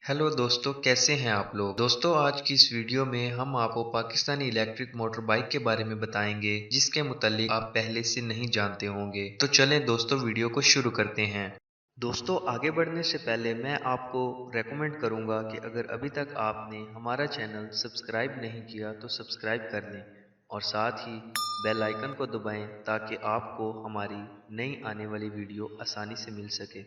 Hello दोस्तों, कैसे हैं आप लोग। दोस्तों, आज की इस वीडियो में हम आपको पाकिस्तानी इलेक्ट्रिक मोटर बाइक के बारे में बताएंगे जिसके मुतालिक आप पहले से नहीं जानते होंगे। तो चलें दोस्तों, वीडियो को शुरू करते हैं। दोस्तों, आगे बढ़ने से पहले मैं आपको रेकमेंड करूंगा कि अगर अभी तक आपने हमारा चैनल सब्सक्राइब नहीं किया तो सब्सक्राइब कर लें और साथ ही बेल आइकन को दबाएं ताकि आपको हमारी नई आने वाली वीडियो आसानी से मिल सके।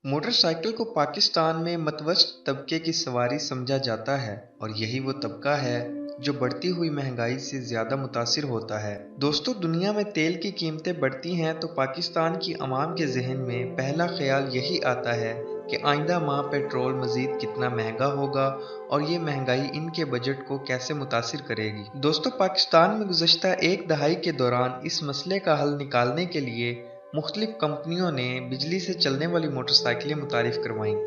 मोटरसाइकिल को पाकिस्तान में मतवसत तबके की सवारी समझा जाता है और यही वो तबका है जो बढ़ती हुई महंगाई से ज्यादा मुतासिर होता है। दोस्तों, दुनिया में तेल की कीमतें बढ़ती हैं तो पाकिस्तान की अवाम के जहन में पहला ख्याल यही आता है कि आइंदा माह पेट्रोल मजीद कितना महंगा होगा और ये महंगाई इनके बजट को कैसे मुतासिर करेगी। दोस्तों, पाकिस्तान में गुज़श्ता एक दहाई के दौरान इस मसले का हल निकालने के लिए मुख्तलिफ कंपनियों ने बिजली से चलने वाली मोटरसाइकिलें मुतारिफ करवाईं,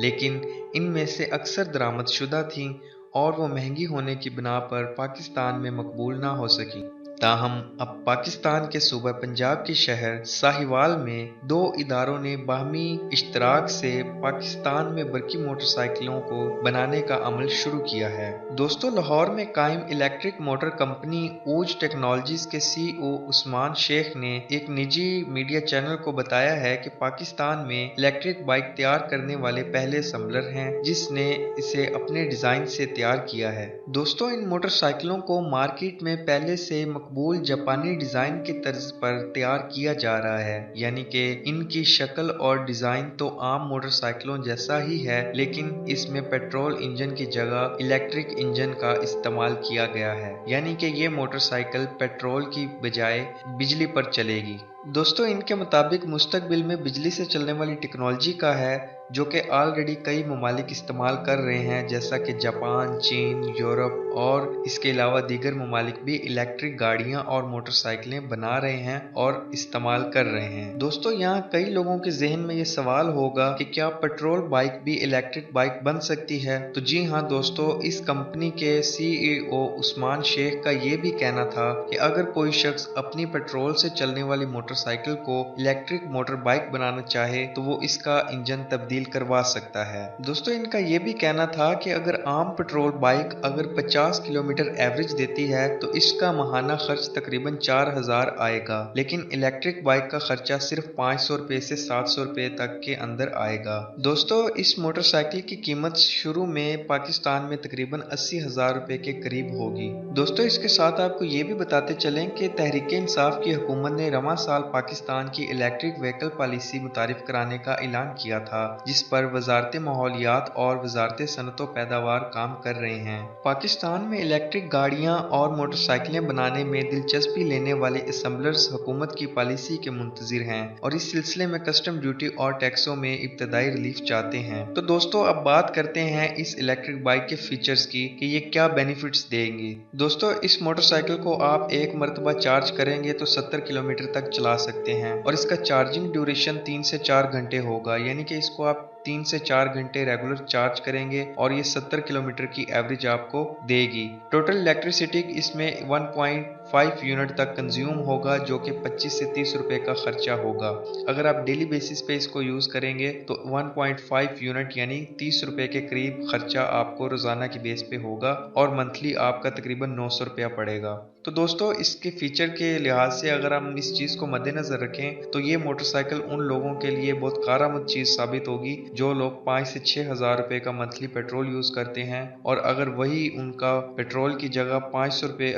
लेकिन इनमें से अक्सर दरामदशुदा थीं और वो महंगी होने की बिना पर पाकिस्तान में मकबूल ना हो सकी। ताहम अब पाकिस्तान के सूबा पंजाब के शहर साहिवाल में दो इदारों ने बाहमी इश्तराक से पाकिस्तान में बरकी मोटरसाइकिलों को बनाने का अमल शुरू किया है। दोस्तों, लाहौर में कायम इलेक्ट्रिक मोटर कंपनी ऊज टेक्नोलॉजीज के CEO उस्मान शेख ने एक निजी मीडिया चैनल को बताया है कि पाकिस्तान में इलेक्ट्रिक बाइक तैयार करने वाले पहले असम्बलर हैं जिसने इसे अपने डिजाइन से तैयार किया है। दोस्तों, इन मोटरसाइकिलों को मार्केट में पहले से मकबूल जापानी डिजाइन के तर्ज पर तैयार किया जा रहा है, यानी कि इनकी शक्ल और डिजाइन तो आम मोटरसाइकिलों जैसा ही है, लेकिन इसमें पेट्रोल इंजन की जगह इलेक्ट्रिक इंजन का इस्तेमाल किया गया है, यानी कि ये मोटरसाइकिल पेट्रोल की बजाय बिजली पर चलेगी। दोस्तों, इनके मुताबिक मुस्तकबिल में बिजली से चलने वाली टेक्नोलॉजी का है जो कि ऑलरेडी कई ममालिक इस्तेमाल कर रहे हैं, जैसा कि जापान, चीन, यूरोप और इसके अलावा दीगर ममालिक भी इलेक्ट्रिक गाड़ियां और मोटरसाइकिलें बना रहे हैं और इस्तेमाल कर रहे हैं। दोस्तों, यहाँ कई लोगों के जहन में ये सवाल होगा कि क्या पेट्रोल बाइक भी इलेक्ट्रिक बाइक बन सकती है। तो जी हाँ दोस्तों, इस कंपनी के CEO उस्मान शेख का ये भी कहना था कि अगर कोई शख्स अपनी पेट्रोल से चलने वाली मोटरसाइकिल को इलेक्ट्रिक मोटर बाइक बनाना चाहे तो वो इसका इंजन तब्दील करवा सकता है। दोस्तों, इनका यह भी कहना था कि अगर आम पेट्रोल बाइक अगर 50 किलोमीटर एवरेज देती है तो इसका माहाना खर्च तकरीबन 4000 आएगा, लेकिन इलेक्ट्रिक बाइक का खर्चा सिर्फ 500 रुपए से 700 रुपए तक के अंदर आएगा। दोस्तों, इस मोटरसाइकिल की कीमत शुरू में पाकिस्तान में तकरीबन 80,000 रुपए के करीब होगी। दोस्तों, इसके साथ आपको ये भी बताते चलें कि तहरीक इंसाफ की हुकूमत ने रवां साल पाकिस्तान की इलेक्ट्रिक व्हीकल पॉलिसी मुतारिफ कराने का ऐलान किया था, जिस पर वजारत माहौलियात और वजारत सनअत व पैदावार काम कर रहे हैं। पाकिस्तान में इलेक्ट्रिक गाड़ियां और मोटरसाइकिलें बनाने में दिलचस्पी लेने वाले असम्बलर्स हुकूमत की पॉलिसी के मुंतजिर हैं और इस सिलसिले में कस्टम ड्यूटी और टैक्सों में इब्तदाई रिलीफ चाहते हैं। तो दोस्तों, अब बात करते हैं इस इलेक्ट्रिक बाइक के फीचर्स की कि ये क्या बेनिफिट्स देंगी। दोस्तों, इस मोटरसाइकिल को आप एक मरतबा चार्ज करेंगे तो 70 किलोमीटर तक चला सकते हैं और इसका चार्जिंग ड्यूरेशन 3 से 4 घंटे होगा, यानी कि इसको आप 3 से 4 घंटे रेगुलर चार्ज करेंगे और ये 70 किलोमीटर की एवरेज आपको देगी। टोटल इलेक्ट्रिसिटी इसमें 1.5 यूनिट तक कंज्यूम होगा, जो कि 25 से 30 रुपए का खर्चा होगा। अगर आप डेली बेसिस पे इसको यूज करेंगे तो 1.5 यूनिट यानी 30 रुपए के करीब खर्चा आपको रोजाना की बेस पे होगा और मंथली आपका तकरीबन 900 रुपया पड़ेगा। तो दोस्तों, इसके फीचर के लिहाज से अगर हम इस चीज को मद्देनजर रखें तो ये मोटरसाइकिल उन लोगों के लिए बहुत कारामद चीज साबित होगी जो लोग 5 से 6,000 रुपए का मंथली पेट्रोल यूज करते हैं, और अगर वही उनका पेट्रोल की जगह 500 रुपए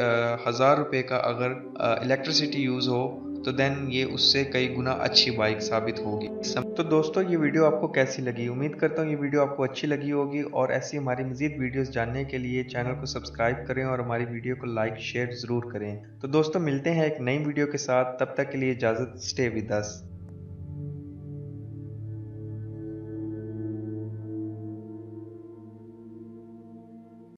1000 रुपए का अगर इलेक्ट्रिसिटी यूज हो तो देन ये उससे कई गुना अच्छी बाइक साबित होगी। तो दोस्तों, ये वीडियो आपको कैसी लगी? उम्मीद करता हूँ ये वीडियो आपको अच्छी लगी होगी और ऐसी हमारी मजीद वीडियोस जानने के लिए चैनल को सब्सक्राइब करें और हमारी वीडियो को लाइक शेयर जरूर करें। तो दोस्तों, मिलते हैं एक नई वीडियो के साथ, तब तक के लिए इजाजत। Stay with us.